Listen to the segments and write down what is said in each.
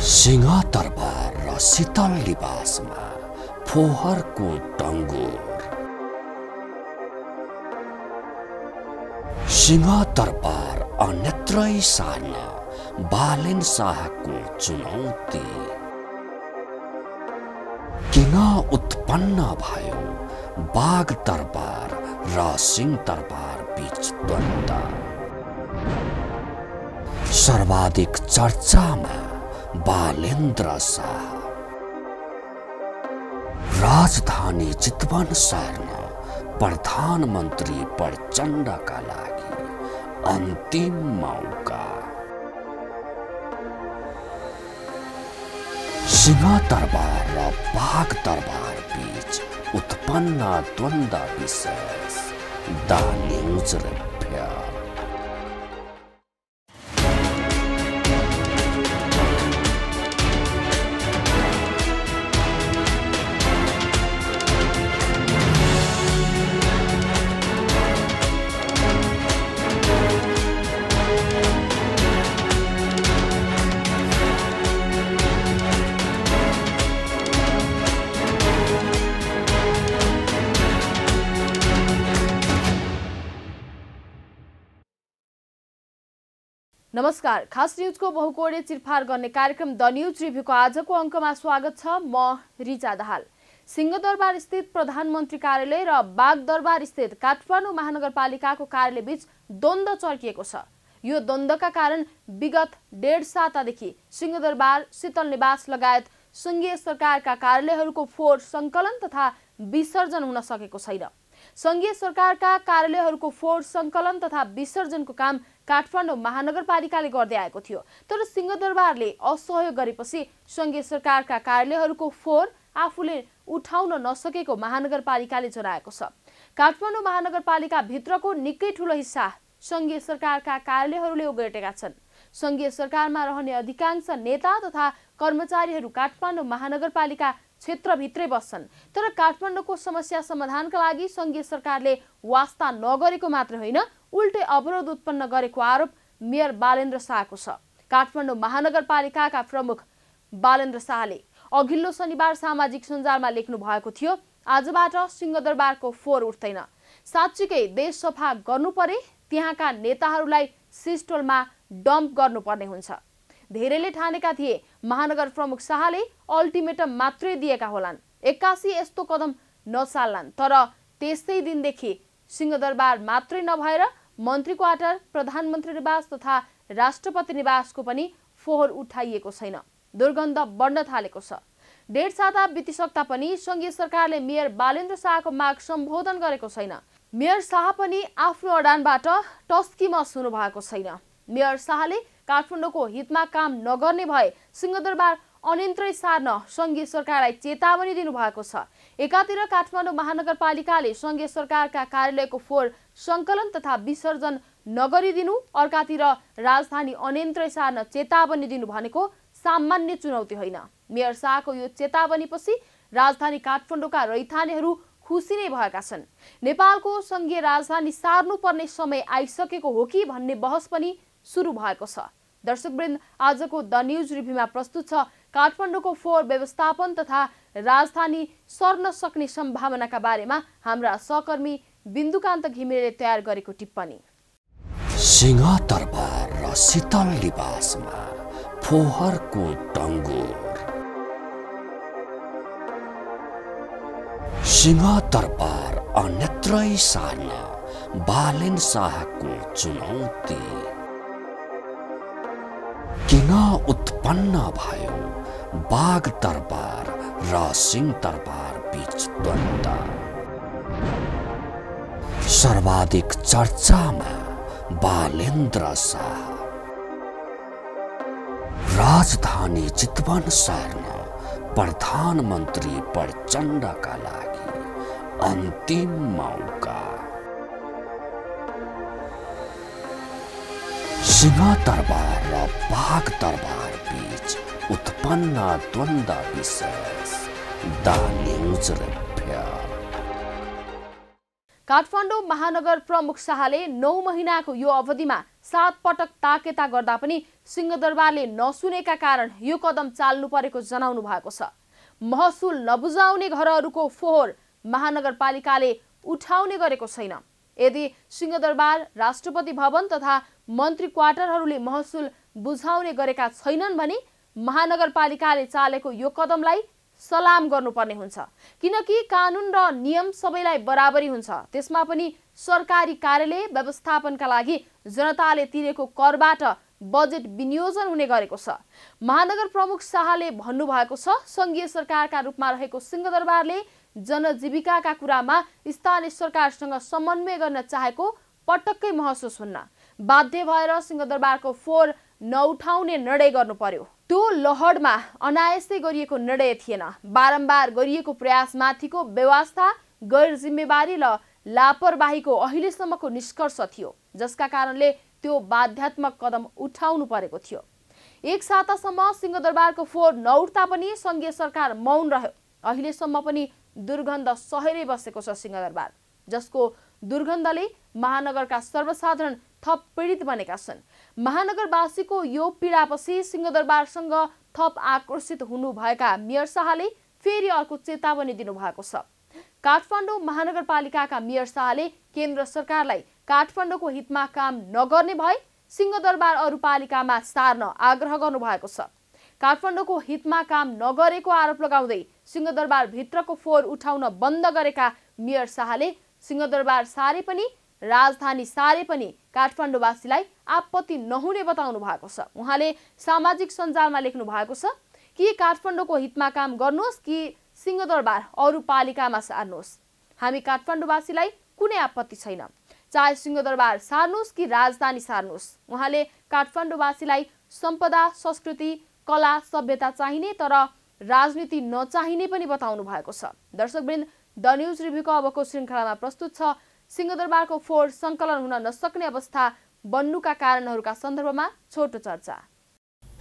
सिंह दरबार र शीतल लिबासमा फोहरको टङ्गुर। सिंह दरबार अन्यत्रै सार्न बालेन शाहको चुनौती। किन उत्पन्न भयो बाघ दरबार र सिंह दरबार बीच द्वन्द? सर्वाधिक चर्चामा बालेन्द्र शाह। राजधानी चितवन सार्न प्रधानमन्त्री प्रचण्डका लागि अन्तिम मौका। सिंह दरबार र बाघ दरबार बीच उत्पन्न द्वन्द विशेष द न्यूज रिपोर्ट। नमस्कार, खास न्यूजको बहुकोणीय चिरफार गर्ने कार्यक्रम द न्यूज रिभ्यूको आजको अङ्कमा स्वागत छ। म रिचा दाहाल। सिंहदरबार स्थित प्रधानमन्त्री कार्यालय र बाघ दरबार स्थित काठमाडौँ महानगरपालिकाको कार्यालय बीच द्वन्द चर्किएको छ। यो द्वन्द्वका कारण विगत 1.5 सातादेखि सिंहदरबार, शीतल निवास लगायत संघीय सरकारका कार्यालयहरूको फोहोर सङ्कलन तथा विसर्जन हुन सकेको छैन। संघीय सरकारका कार्यालयहरूको फोहोर सङ्कलन तथा विसर्जनको काम काठमाडौँ महानगरपालिकाले गर्दै आएको थियो, तर सिंहदरबारले असहयोग गरेपछि संघीय सरकारका कार्यालयहरूको फोहोर आफूले उठाउन नसकेको महानगरपालिकाले जनाएको छ। काठमाडौँ महानगरपालिका भित्रको निकै ठूलो हिस्सा संघीय सरकारका कार्यालयहरूले ओगटेका छन्। संघीय सरकारमा रहने अधिकांश नेता तथा कर्मचारीहरू काठमाडौँ महानगरपालिका क्षेत्रभित्रै बस्छन्, तर काठमाडौँको समस्या समाधानका लागि संघीय सरकारले वास्ता नगरेको मात्र होइन, उल्टै अवरोध उत्पन्न गरेको आरोप मेयर बालेन्द्र शाहको छ। काठमाडौँ महानगरपालिकाका प्रमुख बालेन्द्र शाहले अघिल्लो शनिबार सामाजिक सञ्जालमा लेख्नु भएको थियो, आजबाट सिंहदरबारको फोहोर उठ्दैन। साँच्चीकै देश सफा गर्नु परे त्यहाँका नेताहरूलाई सिस्टोलमा डम्प गर्नुपर्ने हुन्छ। धेरैले ठानेका थिए महानगर प्रमुख शाहले अल्टिमेटम मात्रै दिएका होलान्, 81 यस्तो कदम नचाल्लान्, तर त्यसै दिनदेखि सिंहदरबार मात्रै नभएर मन्त्री क्वार्टर, प्रधानमन्त्री निवास तथा राष्ट्रपति निवासको पनि फोहोर उठाइएको छैन। दुर्गन्ध बढ्न थालेको छ। 1.5 साता बितिसक्दा पनि संघीय सरकारले मेयर बालेन्द्र शाहको माग सम्बोधन गरेको छैन। मेयर शाह पनि आफ्नो अडानबाट टस्किमस हुनु भएको छैन। मेयर शाहले काठमाडौँको हितमा काम नगर्ने भए सिंहदरबार अन्यन्त्रै सार्न संघीय सरकारलाई चेतावनी दिनुभएको छ। एकातिर काठमाडौँ महानगरपालिकाले संघीय सरकारका कार्यालयको फोहोर सङ्कलन तथा विसर्जन नगरिदिनु, अर्कातिर राजधानी अन्यन्त्रै सार्न चेतावनी दिनु भनेको सामान्य चुनौती होइन। मेयर शाहको यो चेतावनीपछि राजधानी काठमाडौँका रैथानेहरू खुसी नै भएका छन्। नेपालको संघीय राजधानी सार्नुपर्ने समय आइसकेको हो कि भन्ने बहस पनि सुरु भएको छ। दर्शकवृन्द, आजको द न्यूज रिभ्यूमा प्रस्तुत छ काठमाडौँको फोहोर व्यवस्थापन तथा राजधानी सर्न सक्ने सम्भावनाका बारेमा हाम्रा सहकर्मी बिन्दुकान्त घिमिरेले तयार गरेको टिप्पणी। सिंह दरबार र शीतल लिबासमा फोहरको टङ्गुर। सिंह दरबार अन्यत्रै सार्न बालेन शाहको चुनौती। किन उत्पन्न भयो बाघ दरबार र सिंह दरबार बीच द्वन्द? सर्वाधिक चर्चामा बालेन्द्र शाह। राजधानी चितवन सार्न प्रधानमन्त्री प्रचण्डका लागि अन्तिम मौका। सिंह दरबार र बाघ दरबार बीच उत्पन्न द्वन्द विशेष द न्यूज रिपोर्ट। काठमाडौँ महानगर प्रमुख शाहले 9 महिनाको यो अवधिमा 7 पटक ताकेता गर्दा पनि सिंहदरबारले नसुनेका कारण यो कदम चाल्नु परेको जनाउनु भएको छ। महसुल नबुझाउने घरहरूको फोहोर महानगरपालिकाले उठाउने गरेको छैन। यदि सिंहदरबार, राष्ट्रपति भवन तथा मन्त्री क्वार्टरहरूले महसुल बुझाउने गरेका छैनन् भने महानगरपालिकाले चालेको यो कदमलाई सलाम गर्नुपर्ने हुन्छ, किनकि कानुन र नियम सबैलाई बराबरी हुन्छ। त्यसमा पनि सरकारी कार्यालय व्यवस्थापनका लागि जनताले तिरेको करबाट बजेट विनियोजन हुने गरेको छ। महानगर प्रमुख शाहले भन्नुभएको छ, संघीय सरकारका रूपमा रहेको सिंहदरबारले जनजीविकाका कुरामा स्थानीय सरकारसँग समन्वय गर्न चाहेको पटक्कै महसुस हुन्न। बाध्य भएर सिंहदरबारको फोहोर नउठाउने निर्णय गर्नु पर्यो। त्यो लहडमा अनायासै गरिएको निर्णय थिएन। बारम्बार गरिएको प्रयासमाथिको व्यवस्था, गैर जिम्मेवारी र लापरवाहीको अहिलेसम्मको निष्कर्ष थियो, जसका कारणले त्यो बाध्यात्मक कदम उठाउनु परेको थियो। एक सातासम्म सिंहदरबारको फोहोर नउठ्दा पनि संघीय सरकार मौन रह्यो। अहिलेसम्म पनि दुर्गन्ध सहेरै बसेको छ सिंहदरबार, जसको दुर्गन्धले महानगरका सर्वसाधारण थप पीडित बनेका छन्। महानगरवासीको यो पीडापछि सिंहदरबारसँग थप आकर्षित हुनुभएका मेयर शाहले फेरि अर्को चेतावनी दिनुभएको छ। काठमाडौँ महानगरपालिकाका मेयर शाहले केन्द्र सरकारलाई काठमाडौँको हितमा काम नगर्ने भए सिंहदरबार अरू पालिकामा सार्न आग्रह गर्नुभएको छ। काठमाडौँको हितमा काम नगरेको आरोप लगाउँदै सिंहदरबार भित्रको फोहोर उठाउन बन्द गरेका मेयर शाहले सिंहदरबार सारे पनि, राजधानी सारे पनि काठमाडौँवासीलाई आपत्ति नहुने बताउनु भएको छ। उहाँले सामाजिक सञ्जालमा लेख्नु भएको छ कि काठमाडौँको हितमा काम गर्नुहोस् कि सिंहदरबार अरू पालिकामा सार्नुहोस्, हामी काठमाडौँवासीलाई कुनै आपत्ति छैन। चाहे सिंहदरबार सार्नुहोस् कि राजधानी सार्नुहोस्। उहाँले काठमाडौँवासीलाई सम्पदा, संस्कृति, कला, सभ्यता चाहिने तर राजनीति नचाहिने पनि बताउनु भएको छ। दर्शकवृन्द, द न्यूज रिभ्यूको अबको श्रृङ्खलामा प्रस्तुत छ सिंहदरबारको फोहोर सङ्कलन हुन नसक्ने अवस्था बन्नुका कारणहरूका सन्दर्भमा छोटो चर्चा।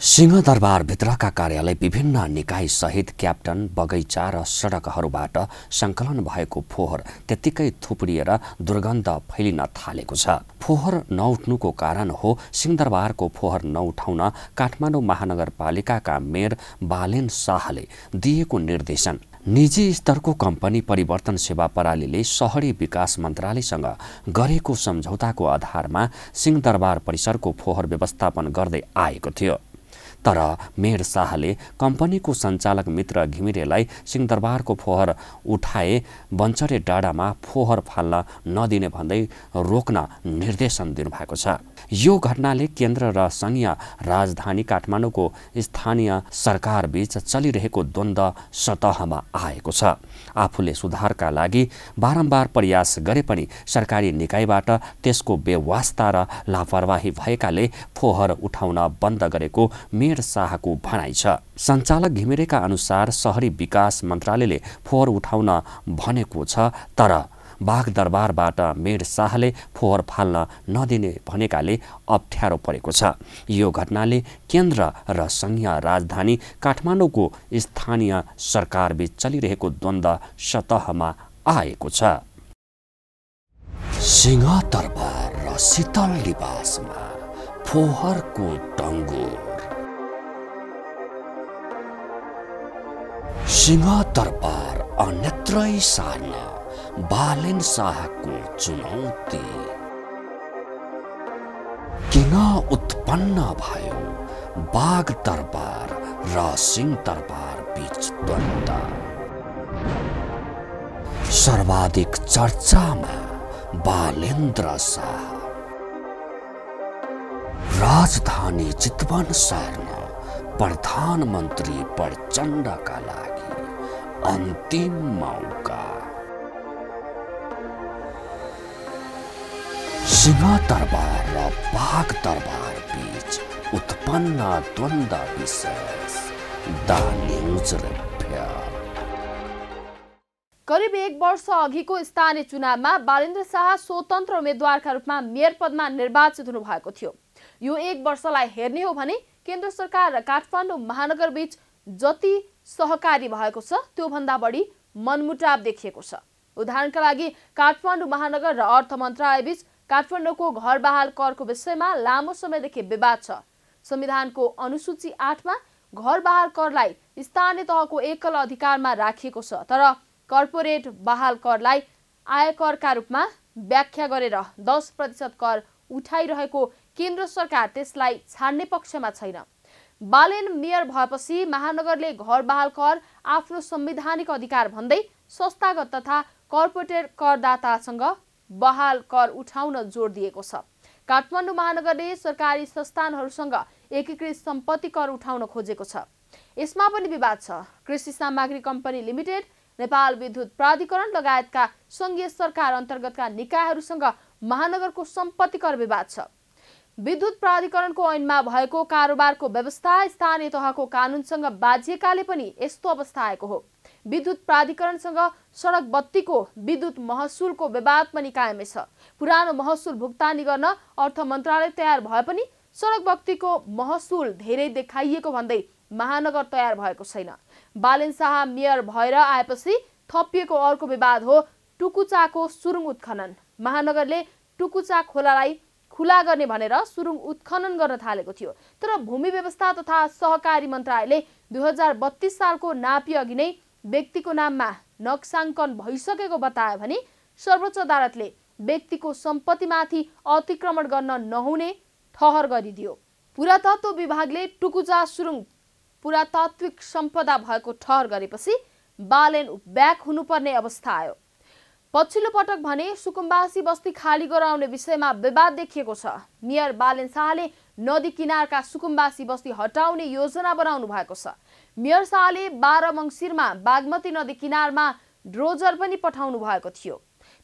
सिंहदरबारभित्रका कार्यालय, विभिन्न निकाय सहित क्याप्टन, बगैँचा र सडकहरूबाट सङ्कलन भएको फोहोर त्यत्तिकै थुप्रिएर दुर्गन्ध फैलिन थालेको छ। फोहोर नउठ्नुको कारण हो सिंहदरबारको फोहोर नउठाउन काठमाडौँ महानगरपालिकाका मेयर बालेन शाहले दिएको निर्देशन। निजी स्तरको कम्पनी परिवर्तन सेवा प्रणालीले शहरी विकास मन्त्रालयसँग गरेको सम्झौताको आधारमा सिंहदरबार परिसरको फोहोर व्यवस्थापन गर्दै आएको थियो। तर मेयर शाहले कम्पनीको सञ्चालक मित्र घिमिरेलाई सिंहदरबारको फोहोर उठाए बन्चरे डाँडामा फोहोर फाल्न नदिने भन्दै रोक्न निर्देशन दिनुभएको छ। यो घटनाले केन्द्र र संघीय राजधानी काठमाडौँको स्थानीय सरकारबीच चलिरहेको द्वन्द्व सतहमा आएको छ। आफूले सुधारका लागि बारम्बार प्रयास गरे पनि सरकारी निकायबाट त्यसको बेवास्ता र लापरवाही भएकाले फोहोर उठाउन बन्द गरेको मेयर शाहको भनाइ छ। सञ्चालक घिमिरेका अनुसार शहरी विकास मन्त्रालयले फोहोर उठाउन भनेको छ, तर बागदरबारबाट मेयर शाहले फोहोर फाल्न नदिने भनेकाले अप्ठ्यारो परेको छ। यो घटनाले केन्द्र र संघीय राजधानी काठमाडौँको स्थानीय सरकारबीच चलिरहेको द्वन्द्व सतहमा आएको छ। सिंहदरबार र शीतल निवासमा फोहोरको डङ्गुर। सिंहदरबार अन्यत्रै सार्न बालेन शाहको चुनौती किन उत्पन्न भयो बागदरबार र सिंहदरबार बीच द्वन्द्व? सर्वाधिक चर्चामा बालेन्द्र शाह। राजधानी चितवन सार्न प्रधानमन्त्री प्रचण्डका लागि अन्तिम मौका। सिंहदरबार र बागदरबार बीच उत्पन्न द्वन्द्व विशेष द न्यूज रिभ्यू। करिब 1 वर्ष अघिको स्थानीय चुनावमा बालेन्द्र शाह स्वतन्त्र उम्मेद्वारका रूपमा मेयर पदमा निर्वाचित हुनुभएको थियो। यो 1 वर्षलाई हेर्ने हो भने केन्द्र सरकार र काठमाडौँ महानगरबीच जति सहकारी भएको छ त्यो भन्दा बढी मनमुटाव देखिएको छ। उदाहरणका लागि काठमाडौँ महानगर र अर्थ मन्त्रालयबीच काठमाडौँको घर बहाल करको विषयमा लामो समयदेखि विवाद छ। संविधानको अनुसूची 8 मा घर बहाल करलाई स्थानीय तहको एकल अधिकारमा राखिएको छ, तर कर्पोरेट बहाल करलाई आयकरका रूपमा व्याख्या गरेर 10% कर उठाइरहेको केन्द्र सरकार त्यसलाई छाड्ने पक्षमा छैन। बालेन मेयर भएपछि महानगरले घर बहाल कर आफ्नो संवैधानिक अधिकार भन्दै संस्थागत तथा कर्पोरेट करदातासँग बहाल कर उठाउन जोड दिएको छ। काठमाडौँ महानगरले सरकारी संस्थानहरूसँग एकीकृत सम्पत्ति कर उठाउन खोजेको छ। यसमा पनि विवाद छ। कृषि सामग्री कम्पनी लिमिटेड, नेपाल विद्युत प्राधिकरण लगायतका संघीय सरकार अन्तर्गतका निकायहरूसँग महानगरको सम्पत्ति कर विवाद छ। विद्युत प्राधिकरणको ऐनमा भएको कारोबारको व्यवस्था स्थानीय तहको कानूनसँग बाझिएकाले पनि यस्तो अवस्था आएको हो। विद्युत प्राधिकरणसँग सडक बत्तीको विद्युत महसुलको विवाद पनि कायमै छ। पुरानो महसुल भुक्तानी गर्न अर्थ मन्त्रालय तयार भए पनि सडक बत्तीको महसुल धेरै देखाइएको भन्दै महानगर तयार भएको छैन। बालेन शाह मेयर भएर आएपछि थपिएको अर्को विवाद हो टुकुचाको सुरुङ उत्खनन। महानगरले टुकुचा खोलालाई खुला गर्ने भनेर सुरुङ उत्खनन गर्न थालेको थियो, तर भूमि व्यवस्था तथा सहकारी मन्त्रालयले 2032 सालको नापी अघि नै व्यक्तिको नाममा नक्साङ्कन भइसकेको बतायो भने सर्वोच्च अदालतले व्यक्तिको सम्पत्तिमाथि अतिक्रमण गर्न नहुने ठहर गरिदियो। पुरातत्व विभागले टुकुचा सुरुङ पुरातात्विक सम्पदा भएको ठहर गरेपछि बालेन ब्याक हुनुपर्ने अवस्था आयो। पछिल्लो पटक भने सुकुम्बासी बस्ती खाली गराउने विषयमा विवाद देखिएको छ। मेयर बालेन शाहले नदी किनारका सुकुम्बासी बस्ती हटाउने योजना बनाउनु भएको छ। मेयर शाहले 12 मङ्सिरमा बागमती नदी किनारमा ड्रोजर पनि पठाउनु भएको थियो,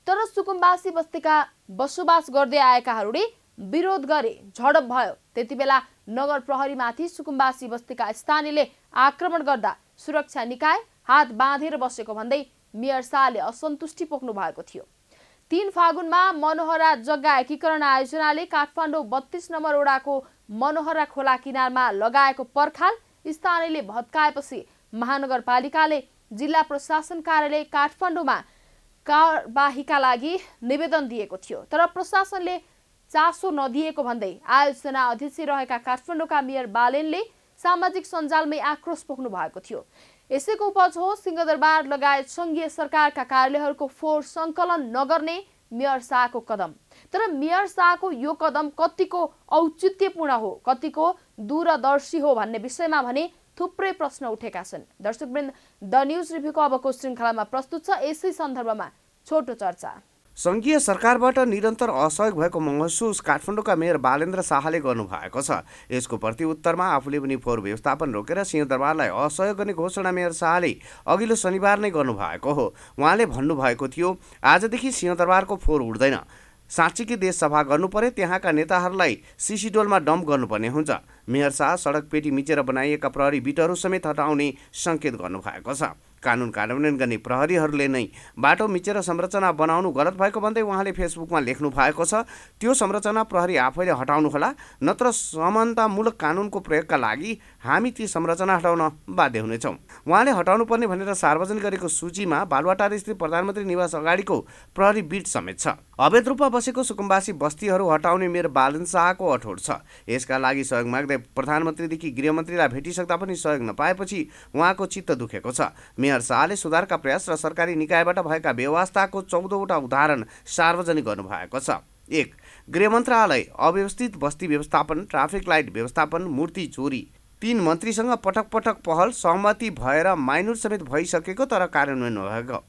तर सुकुम्बासी बस्तीका बसोबास गर्दै आएकाहरूले विरोध गरे, झडप भयो। त्यतिबेला नगर प्रहरीमाथि सुकुम्बासी बस्तीका स्थानीयले आक्रमण गर्दा सुरक्षा निकाय हात बाँधेर बसेको भन्दै मेयर शाहले असन्तुष्टि पोख्नु भएको थियो। 3 फागुनमा मनोहरा जग्गा एकीकरण आयोजनाले काठमाडौँ 32 नम्बर वडाको मनोहरा खोला किनारमा लगाएको पर्खाल स्थानीयले भत्काएपछि महानगरपालिकाले जिल्ला प्रशासन कार्यालय काठमाडौँमा कारबाहीका लागि निवेदन दिएको थियो, तर प्रशासनले चासो नदिएको भन्दै आयोजना अध्यक्ष रहेका काठमाडौँका मेयर बालेनले सामाजिक सञ्जालमै आक्रोश पोख्नु भएको थियो। यसैको उपज हो सिंहदरबार लगायत संघीय सरकारका कार्यालयहरूको फोहोर सङ्कलन नगर्ने मेयर शाहको कदम। तर मेयर शाहको यो कदम कतिको औचित्यपूर्ण हो, कतिको दूरदर्शी हो भन्ने विषयमा भने थुप्रै प्रश्न उठेका छन्। दर्शकवृन्द, द न्यूज रिभ्यूको अबको श्रृङ्खलामा प्रस्तुत छ यसै सन्दर्भमा छोटो चर्चा। संघीय सरकारबाट निरन्तर असहयोग भएको महसुस काठमाडौँका मेयर बालेन्द्र शाहले गर्नुभएको छ। यसको प्रतिउत्तरमा आफूले पनि फोहोर व्यवस्थापन रोकेर सिंहदरबारलाई असहयोग गर्ने घोषणा मेयर शाहले अघिल्लो शनिबार नै गर्नुभएको हो। उहाँले भन्नुभएको थियो, आजदेखि सिंहदरबारको फोहोर उड्दैन। साँच्चीकै देश सफा गर्नु पर्यो, त्यहाँका नेताहरूलाई सिसिडोलमा डम्प गर्नुपर्ने हुन्छ। मेयर शाह सडक पेटी मिचेर बनाइएका प्रहरी बिटहरू समेत हटाउने सङ्केत गर्नुभएको छ। कानुन कार्यान्वयन गर्ने प्रहरीहरूले नै बाटो मिचेर संरचना बनाउनु गलत भएको भन्दै उहाँले फेसबुकमा लेख्नु भएको छ। त्यो संरचना प्रहरी आफैले हटाउनु होला, नत्र समानतामूलक कानुनको प्रयोगका लागि हामी ती संरचना हटाउन बाध्य हुनेछौँ। उहाँले हटाउनु पर्ने भनेर सार्वजनिक गरेको सूचीमा बालुवाटार स्थित प्रधानमन्त्री निवास अगाडिको प्रहरी बिट समेत छ। अवैध रूपमा बसेको सुकुम्बासी बस्तीहरू हटाउने मेयर बालेन शाहको अठोट छ। यसका लागि सहयोग माग्दै प्रधानमन्त्रीदेखि गृहमन्त्रीलाई भेटिसक्दा पनि सहयोग नपाएपछि उहाँको चित्त दुखेको छ। मेयर शाहले सुधारका प्रयास र सरकारी निकायबाट भएका व्यवस्थाको 14वटा उदाहरण सार्वजनिक गर्नुभएको छ। 1. गृह मन्त्रालय अव्यवस्थित बस्ती व्यवस्थापन, ट्राफिक लाइट व्यवस्थापन, मूर्ति चोरी। 3 मन्त्रीसँग पटक पटक पहल, सहमति भएर माइनुर समेत भइसकेको तर कार्यान्वयन नभएको।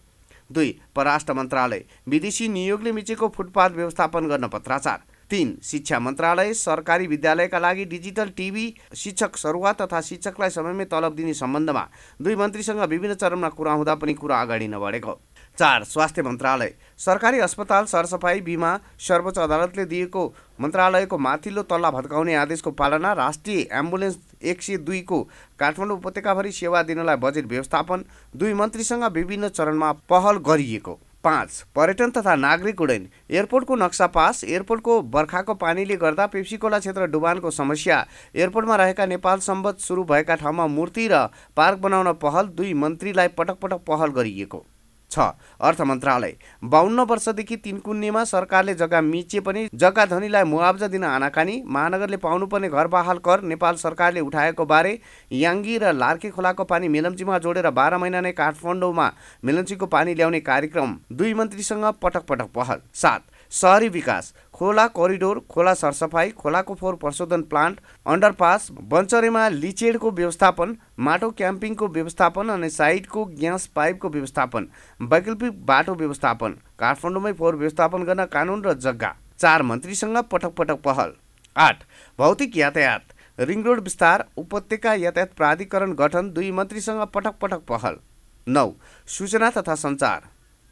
2. परराष्ट्र मन्त्रालय विदेशी नियोगले मिचेको फुटपाथ व्यवस्थापन गर्न पत्राचार। 3. शिक्षा मन्त्रालय सरकारी विद्यालयका लागि डिजिटल टिभी, शिक्षक सरुवा तथा शिक्षकलाई समयमै तलब दिने सम्बन्धमा 2 मन्त्रीसँग विभिन्न चरणमा कुरा हुँदा पनि कुरा अगाडि नबढेको। 4. स्वास्थ्य मन्त्रालय सरकारी अस्पताल सरसफाई बिमा, सर्वोच्च अदालतले दिएको मन्त्रालयको माथिल्लो तल्ला भत्काउने आदेशको पालना, राष्ट्रिय एम्बुलेन्स 102 को काठमाडौँ उपत्यकाभरि सेवा दिनलाई बजेट व्यवस्थापन। 2 मन्त्रीसँग विभिन्न चरणमा पहल गरिएको। 5. पर्यटन तथा नागरिक उड्डयन एयरपोर्टको नक्सा पास, एयरपोर्टको बर्खाको पानीले गर्दा पेप्सीकोला क्षेत्र डुबानको समस्या, एयरपोर्टमा रहेका नेपाल सम्बत सुरु भएका ठाउँमा मूर्ति र पार्क बनाउन पहल। 2 मन्त्रीलाई पटक पटक पहल गरिएको। छ। अर्थ मन्त्रालय 52 वर्षदेखि तिनकुन्नेमा सरकारले जग्गा मिचे पनि जग्गा धनीलाई मुआवजा दिन आनाकानी, महानगरले पाउनुपर्ने घर बहाल कर नेपाल सरकारले उठाएको बारे, याङ्गी र लार्के खोलाको पानी मेलम्चीमा जोडेर 12 महिना नै काठमाडौँमा मेलम्चीको पानी ल्याउने कार्यक्रम दुई मन्त्रीसँग पटक पटक पहल। 7 शहरी विकास, खोला कोरिडोर, खोला सरसफाई, खोलाको फोहोर प्रशोधन प्लान्ट, अन्डरपास, बन्चरेमा लिचेडको व्यवस्थापन, माटो क्याम्पिङको व्यवस्थापन अनि साइडको ग्यास पाइपको व्यवस्थापन, वैकल्पिक बाटो व्यवस्थापन, काठमाडौँमै फोहोर व्यवस्थापन गर्न कानुन र जग्गा। 4 मन्त्रीसँग पटक पटक पहल। 8 भौतिक यातायात, रिङ रोड विस्तार, उपत्यका यातायात प्राधिकरण गठन, दुई मन्त्रीसँग पटक पटक पहल। 9 सूचना तथा सञ्चार,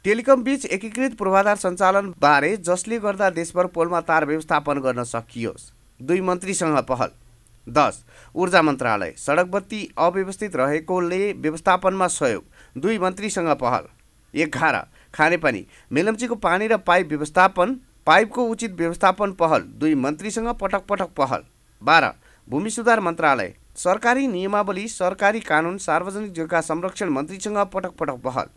टेलिकम बीच एकीकृत पूर्वाधार सञ्चालन बारे जसले गर्दा देशभर पोलमा तार व्यवस्थापन गर्न सकियोस्, दुई मन्त्रीसँग पहल। 10 ऊर्जा मन्त्रालय, सडक बत्ती अव्यवस्थित रहेकोले व्यवस्थापनमा सहयोग, दुई मन्त्रीसँग पहल। 11 खानेपानी, मेलम्चीको पानी र पाइप व्यवस्थापन, पाइपको उचित व्यवस्थापन पहल, दुई मन्त्रीसँग पटक पटक पहल। 12 भूमि सुधार मन्त्रालय, सरकारी नियमावली, सरकारी कानुन, सार्वजनिक जग्गा संरक्षण मन्त्रीसँग पटक पटक पहल।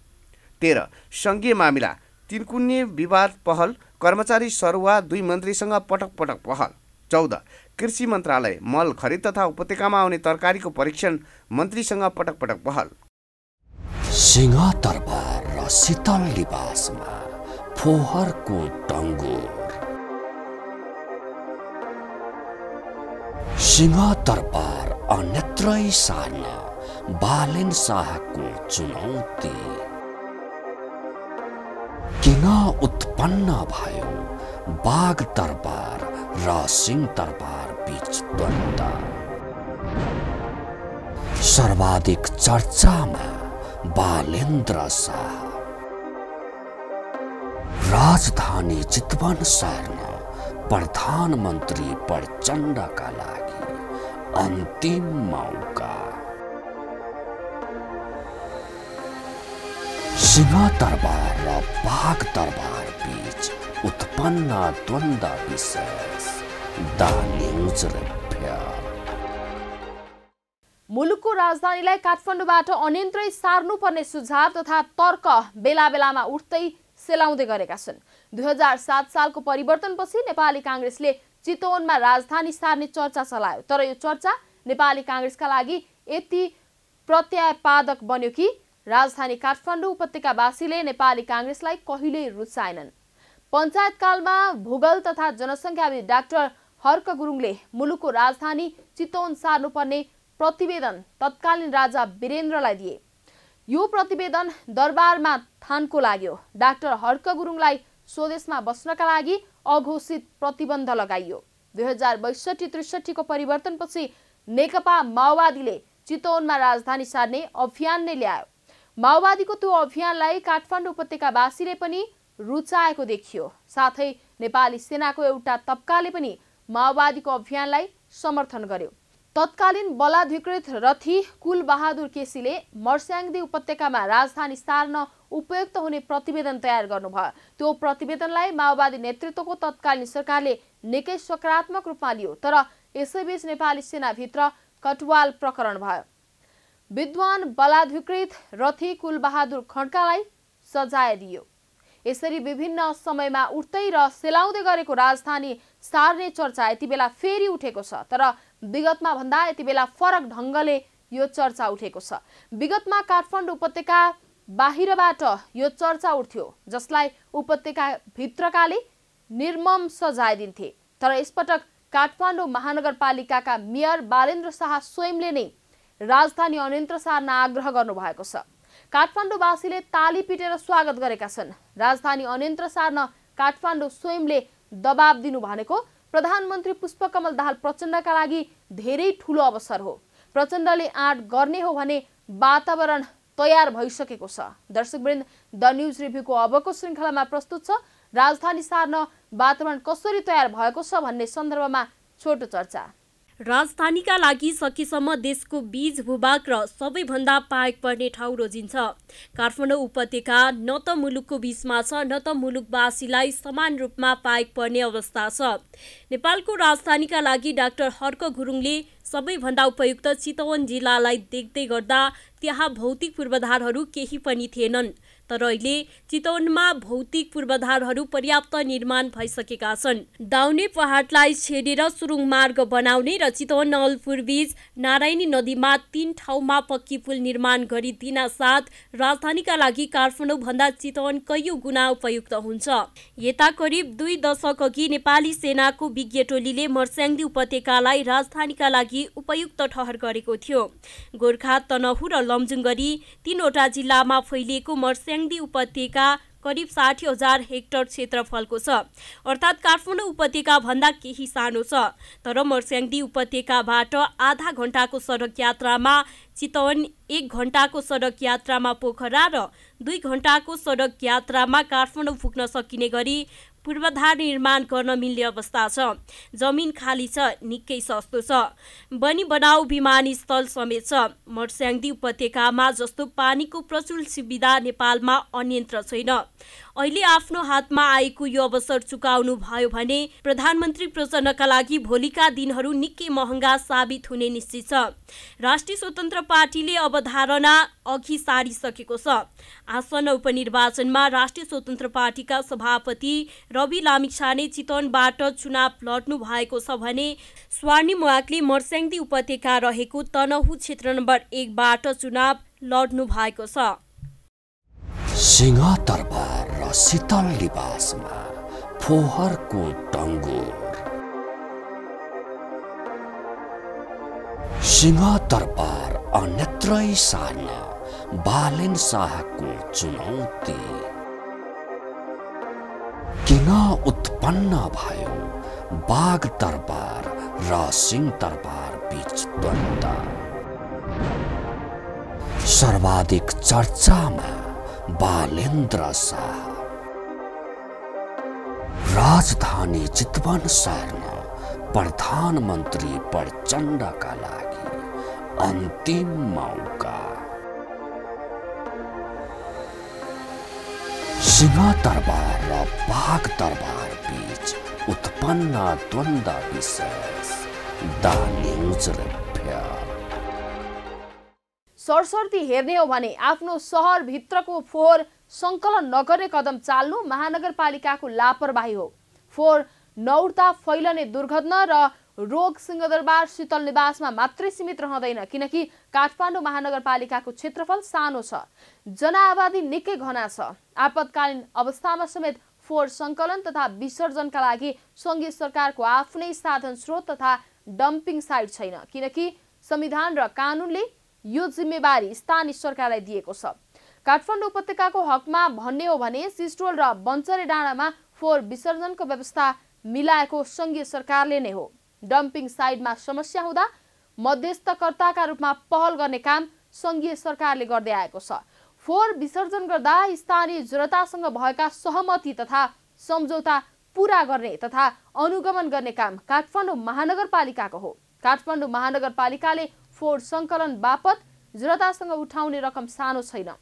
13 सङ्घीय मामिला, तिनकुन्ने विवाद पहल, कर्मचारी सरुवा, दुई मन्त्रीसँग पटक पटक पहल। 14 कृषि मन्त्रालय, मल खरिद तथा उपत्यकामा आउने तरकारीको परीक्षण, मन्त्रीसँग पटक पटक पहल। सिंहदरबार र शीतल लिबासमा फोहरको टङ्गुर। सिंहदरबार अन्यत्रै सार्न बालेन शाहको चुनौती। किन उत्पन्न भयो बाघ दरबार र सिंह दरबार बीच द्वन्द? सर्वाधिक चर्चामा बालेन्द्र शाह। राजधानी चितवन सार्न प्रधानमन्त्री प्रचण्डका लागि अन्तिम मौका। सिंहदरबार र बाघ दरबार बीच उत्पन्न द्वन्द विशेष। The news report. मुलुकको राजधानीलाई काठमाडौँबाट अन्यन्त्रै सार्नुपर्ने सुझाव तथा तर्क बेला बेलामा उठ्दै सेलाउँदै गरेका छन्। 2007 सालको परिवर्तनपछि नेपाली कांग्रेसले चितवनमा राजधानी सार्ने चर्चा चलायो, तर यो चर्चा नेपाली कांग्रेसका लागि यति प्रत्यापादक बन्यो कि राजधानी काठमाडौँ उपत्यकावासीले नेपाली कांग्रेसलाई कहिल्यै रुचाएनन्। पञ्चायतकालमा भूगोल तथा जनसङ्ख्याविद डाक्टर हर्क गुरुङले मुलुकको राजधानी चितवन सार्नुपर्ने प्रतिवेदन तत्कालीन राजा वीरेन्द्रलाई दिए। यो प्रतिवेदन दरबारमा थानको लाग्यो। डाक्टर हर्क गुरुङलाई स्वदेशमा बस्नका लागि अघोषित प्रतिबन्ध लगाइयो। 2062-63 को परिवर्तनपछि नेकपा माओवादीले चितवनमा राजधानी सार्ने अभियान नै ल्यायो। माओवादीको त्यो अभियानलाई काठमाडौँ उपत्यकावासीले पनि रुचाएको देखियो। साथै नेपाली सेनाको एउटा तब्काले पनि माओवादीको अभियानलाई समर्थन गर्यो। तत्कालीन बलाधिकृत रथी कुलबहादुर केसीले मर्स्याङ्दी उपत्यकामा राजधानी सार्न उपयुक्त हुने प्रतिवेदन तयार गर्नुभयो। त्यो प्रतिवेदनलाई माओवादी नेतृत्वको तत्कालीन सरकारले निकै सकारात्मक रूपमा लियो, तर यसैबीच नेपाली सेनाभित्र कटुवाल प्रकरण भयो। विद्वान बलाधिकृत रथी कुलबहादुर खड्कालाई सजाय दियो। यसरी विभिन्न समयमा उठ्दै र सेलाउँदै गरेको राजधानी सार्ने चर्चा यति बेला फेरि उठेको छ, तर विगतमा भन्दा यति बेला फरक ढङ्गले यो चर्चा उठेको छ। विगतमा काठमाडौँ उपत्यका बाहिरबाट यो चर्चा उठ्थ्यो, जसलाई उपत्यका भित्रकाले निर्मम सजाय दिन्थे, तर यसपटक काठमाडौँ महानगरपालिकाका मेयर बालेन्द्र शाह स्वयंले नै राजधानी अन्यन्त्र सार्न आग्रह गर्नुभएको छ। काठमाडौँवासीले ताली पिटेर स्वागत गरेका छन्। राजधानी अन्यन्त्र सार्न काठमाडौँ स्वयंले दबाब दिनु भनेको प्रधानमन्त्री पुष्पकमल दाहाल प्रचण्डका लागि धेरै ठूलो अवसर हो। प्रचण्डले आँट गर्ने हो भने वातावरण तयार भइसकेको छ। दर्शकवृन्द, द न्यूज रिभ्यूको अबको श्रृङ्खलामा प्रस्तुत छ राजधानी सार्न वातावरण कसरी तयार भएको छ भन्ने सन्दर्भमा छोटो चर्चा। राजधानीका लागि सकेसम्म देशको बीज भूभाग र सबैभन्दा पाएक पर्ने ठाउँ रोजिन्छ। काठमाडौँ उपत्यका न त मुलुकको बीचमा छ, न त मुलुकवासीलाई समान रूपमा पाएक पर्ने अवस्था छ। नेपालको राजधानीका लागि डाक्टर हर्क गुरुङले सबैभन्दा उपयुक्त चितवन जिल्लालाई देख्दै गर्दा त्यहाँ भौतिक पूर्वाधारहरू केही पनि थिएनन्। तर अहिले चितवनमा भौतिक पूर्वाधारहरू पर्याप्त निर्माण भइसकेका छन्। दाउने पहाडलाई छेडेर सुरुङ मार्ग बनाउने र चितवन नवलपुर बीच नारायणी नदीमा 3 ठाउँमा पक्की पुल निर्माण गरिदिन साथ राजधानीका लागि काठमाडौँ भन्दा चितवन कैयौं गुणा उपयुक्त हुन्छ। यता करिब 2 दशक अघि नेपाली सेनाको विज्ञ टोलीले मर्स्याङ्दी उपत्यकालाई राजधानीका लागि उपयुक्त ठहर गरेको थियो। गोर्खा, तनहुँ र लमजुङ गरी 3वटा जिल्लामा फैलिएको मर्स्याङ्दी उपत्यका करिब 60,000 हेक्टर क्षेत्रफलको छ, अर्थात् काठमाडौँ उपत्यका भन्दा केही सानो छ। तर मर्स्याङ्दी उपत्यकाबाट आधा घण्टाको सडक यात्रामा चितवन, 1 घण्टाको सडक यात्रामा पोखरा र 2 घण्टाको सडक यात्रामा काठमाडौँ पुग्न सकिने गरी पूर्वाधार निर्माण गर्न मिल्ने अवस्था छ। जमिन खाली छ, निकै सस्तो छ, बनी बनाऊ विमानस्थल समेत छ। मर्स्याङ्दी उपत्यकामा जस्तो पानीको प्रचुर सुविधा नेपालमा अन्यत्र छैन। अहिले आफ्नो हातमा आएको यो अवसर चुकाउनु भयो भने प्रधानमन्त्री प्रचण्डका लागि भोलिका दिनहरू निकै महँगा साबित हुने निश्चित छ। राष्ट्रिय स्वतन्त्र पार्टीले अवधारणा अघि सारिसकेको छ। आसन्न उपनिर्वाचनमा राष्ट्रिय स्वतन्त्र पार्टीका सभापति रवि लामिछाने चितवनबाट चुनाव लड्नु भएको छ भने स्वर्णिम वाग्ले मर्स्याङ्दी उपत्यका रहेको तनहुँ क्षेत्र नम्बर 1 बाट चुनाव लड्नु भएको छ। सिंहदरबार र शीतल निवासमा फोहोरको टङ्गुर। सिंहदरबार अन्यत्रै सार्न बालेन शाहको चुनौती किन उत्पन्न भयो बाघ दरबार र सिंह दरबार बीच द्वन्द्व? सर्वाधिक चर्चामा बालेन्द्र शाह। राजधानी चितवन सार्न प्रधानमन्त्री प्रचण्डका लागि अन्तिम मौका। सिंहदरबार र बाघ दरबार बीच उत्पन्न द्वन्द्व विशेष द न्यूज रिपोर्ट। सरसर्ती हेर्ने हो भने आफ्नो सहरभित्रको फोहोर सङ्कलन नगर्ने कदम चाल्नु महानगरपालिकाको लापरवाही हो। फोहोर नउड्दा फैलने दुर्घटना र रोग सिंहदरबार शीतल निवासमा मात्रै सीमित रहँदैन, किनकि काठमाडौँ महानगरपालिकाको क्षेत्रफल सानो छ, जनआबादी निकै घना छ। आपतकालीन अवस्थामा समेत फोहोर सङ्कलन तथा विसर्जनका लागि सङ्घीय सरकारको आफ्नै साधन स्रोत तथा डम्पिङ साइट छैन, किनकि संविधान र कानुनले यो जिम्मेवारी स्थानीय सरकारलाई दिएको छ। काठमाडौँ उपत्यकाको हकमा भन्ने हो भने सिस्टोल र बन्चरे डाँडामा फोहोर विसर्जनको व्यवस्था मिलाएको सङ्घीय सरकारले नै हो। डम्पिङ साइटमा समस्या हुँदा मध्यस्थकर्ताका रूपमा पहल गर्ने काम सङ्घीय सरकारले गर्दै आएको छ। फोहोर विसर्जन गर्दा स्थानीय जनतासँग भएका सहमति तथा सम्झौता पूरा गर्ने तथा अनुगमन गर्ने काम काठमाडौँ महानगरपालिकाको हो। काठमाडौँ महानगरपालिकाले फोहोर सङ्कलन बापत जनतासँग उठाउने रकम सानो छैन।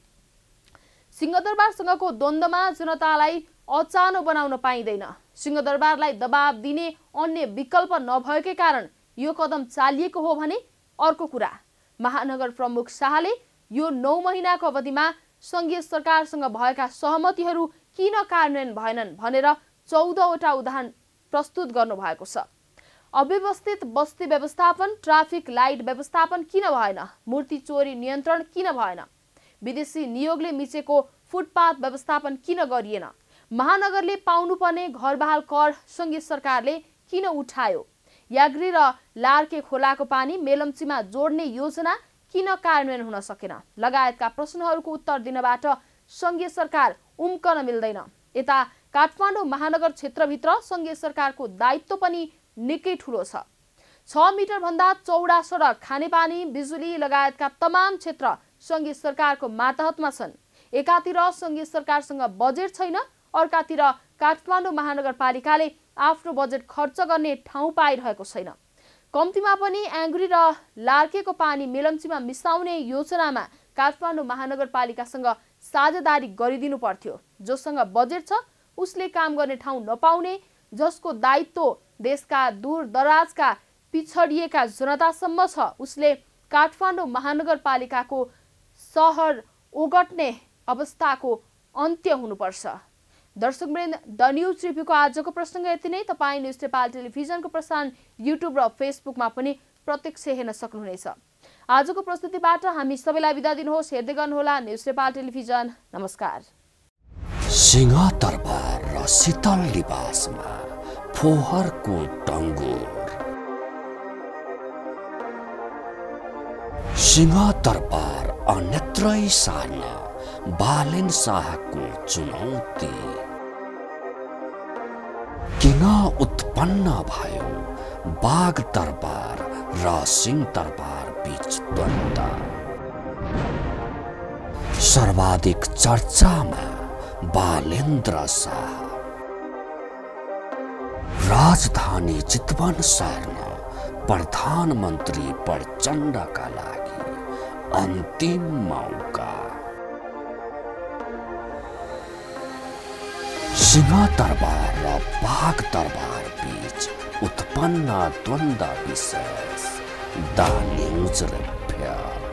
सिंहदरबारसँगको द्वन्द्वमा जनतालाई अचानो बनाउन पाइँदैन। सिंहदरबारलाई दबाब दिने अन्य विकल्प नभएकै कारण यो कदम चालिएको हो भने अर्को कुरा, महानगर प्रमुख शाहले यो 9 महिनाको अवधिमा सङ्घीय सरकारसँग भएका सहमतिहरू किन कार्यान्वयन भएनन् भनेर 14वटा उदाहरण प्रस्तुत गर्नुभएको छ। अव्यवस्थित बस्ती व्यवस्थापन, ट्राफिक लाइट व्यवस्थापन किन भएन? मूर्ति चोरी नियन्त्रण किन भएन? विदेशी नियोगले मिचेको फुटपाथ व्यवस्थापन किन गरिएन? महानगरले पाउनुपर्ने घरबहाल कर सङ्घीय सरकारले किन उठायो? याग्री र लार्के खोलाको पानी मेलम्चीमा जोड्ने योजना किन कार्यान्वयन हुन सकेन? लगायतका प्रश्नहरूको उत्तर दिनबाट सङ्घीय सरकार उम्कन मिल्दैन। यता काठमाडौँ महानगर क्षेत्रभित्र सङ्घीय सरकारको दायित्व पनि निकै ठुलो छ। 6 मिटर भन्दा चौडा सडक, खानेपानी, बिजुली लगायतका तमाम क्षेत्र सङ्घीय सरकारको मातहतमा छन्। एकातिर सङ्घीय सरकारसँग बजेट छैन, अर्कातिर काठमाडौँ महानगरपालिकाले आफ्नो बजेट खर्च गर्ने ठाउँ पाइरहेको छैन। कम्तीमा पनि एङ्ग्री र लार्केको पानी मेलम्चीमा मिसाउने योजनामा काठमाडौँ महानगरपालिकासँग साझेदारी गरिदिनु पर्थ्यो। जोसँग बजेट छ उसले काम गर्ने ठाउँ नपाउने, जसको दायित्व देशका दूर दराजका पिछडिएका जनतासम्म छ, उसले काठमाडौँ महानगरपालिकाको सहर ओगट्ने अवस्थाको अन्त्य हुनुपर्छ। दर्शकवृन्द, द न्युज रिभ्यूको आजको प्रसङ्ग यति नै। तपाईँ न्युज नेपाल टेलिभिजनको प्रसारण युट्युब र फेसबुकमा पनि प्रत्यक्ष हेर्न सक्नुहुनेछ। आजको प्रस्तुतिबाट हामी सबैलाई बिदा दिनुहोस्। हेर्दै गर्नुहोला न्युज नेपाल टेलिभिजन। नमस्कार। सिंह दरबार र शीतल लिबासमा फोहरको टङ्गुर। सिंह दरबार अन्यत्रै सार्न बालेन शाहको चुनौती। किन उत्पन्न भयो बाघ दरबार र सिंह दरबार बीच द्वन्द? सर्वाधिक चर्चामा बालेन्द्र शाह। राजधानी चितवन सार्न प्रधानमन्त्री प्रचण्डका लागि अन्तिम मौका। सिंह दरबार र बाघ दरबार बीच उत्पन्न द्वन्द विशेष द न्युज रिभ्यू।